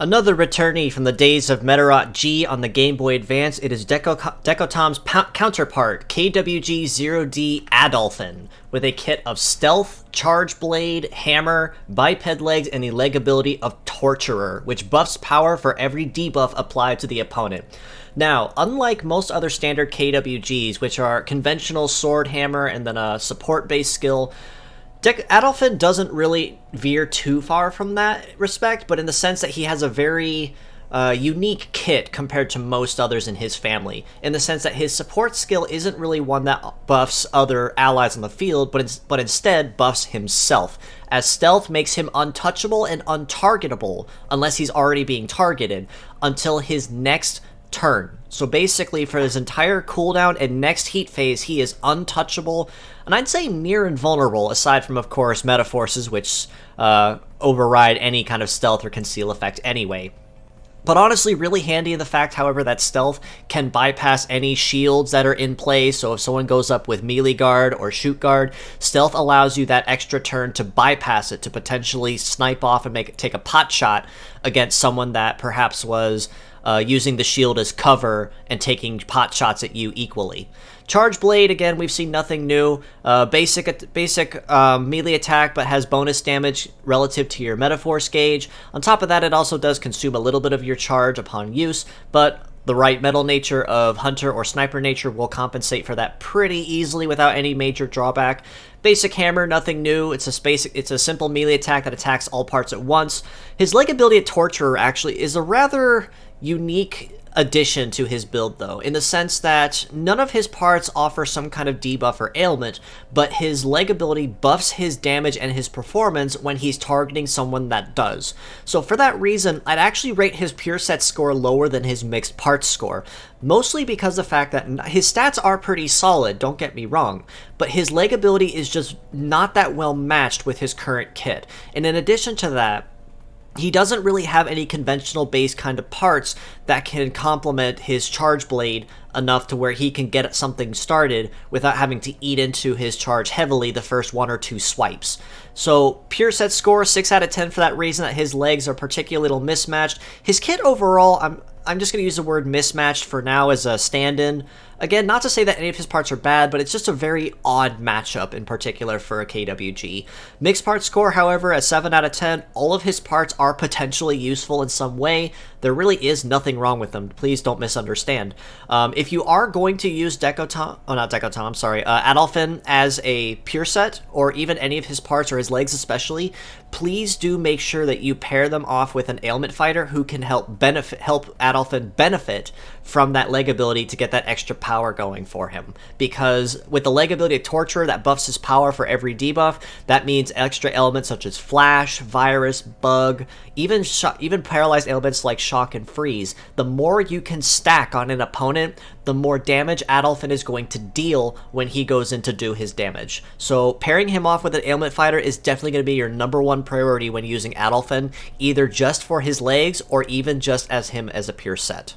Another returnee from the days of Medarot G on the Game Boy Advance, it is Decotom's counterpart, KWG0D Adolphin, with a kit of Stealth, Charge Blade, Hammer, Biped Legs, and the leg ability of Torturer, which buffs power for every debuff applied to the opponent. Now, unlike most other standard KWGs, which are conventional sword, hammer, and then a support-based skill, Adolphin doesn't really veer too far from that respect, but in the sense that he has a very unique kit compared to most others in his family, in the sense that his support skill isn't really one that buffs other allies on the field, but instead buffs himself, as Stealth makes him untouchable and untargetable unless he's already being targeted until his next turn. So basically, for his entire cooldown and next heat phase, he is untouchable, and I'd say near invulnerable, aside from, of course, Metaforces, which override any kind of stealth or conceal effect anyway. But honestly, really handy in the fact, however, that Stealth can bypass any shields that are in play, so if someone goes up with melee guard or shoot guard, Stealth allows you that extra turn to bypass it, to potentially snipe off and take a pot shot against someone that perhaps was using the shield as cover and taking pot shots at you equally. Charge Blade, again, we've seen nothing new. Basic melee attack, but has bonus damage relative to your Metaforce gauge. On top of that, it also does consume a little bit of your charge upon use, but the right metal nature of Hunter or Sniper nature will compensate for that pretty easily without any major drawback. Basic Hammer, nothing new. It's a simple melee attack that attacks all parts at once. His leg ability of Torturer actually is a rather unique addition to his build, though, in the sense that none of his parts offer some kind of debuff or ailment, but his leg ability buffs his damage and his performance when he's targeting someone that does. So for that reason, I'd actually rate his pure set score lower than his mixed parts score, mostly because of the fact that his stats are pretty solid, don't get me wrong, but his leg ability is just not that well matched with his current kit. And in addition to that, he doesn't really have any conventional base kind of parts that can complement his Charge Blade enough to where he can get something started without having to eat into his charge heavily the first one or two swipes. So pure set score 6 out of 10 for that reason, that his legs are particularly little mismatched. His kit overall, I'm just going to use the word mismatched for now as a stand-in. Again, not to say that any of his parts are bad, but it's just a very odd matchup in particular for a KWG. Mixed part score, however, at 7 out of 10, all of his parts are potentially useful in some way. There really is nothing wrong with them. Please don't misunderstand. If you are going to use Adolphin as a pure set, or even any of his parts or his legs especially, please do make sure that you pair them off with an ailment fighter who can help Adolphin benefit from that leg ability to get that extra power going for him. Because with the leg ability of Torturer that buffs his power for every debuff, that means extra elements such as Flash, Virus, Bug, even paralyzed elements like Shock and Freeze. The more you can stack on an opponent, the more damage Adolphin is going to deal when he goes in to do his damage. So pairing him off with an ailment fighter is definitely going to be your #1 priority when using Adolphin, either just for his legs or even just as him as a pure set.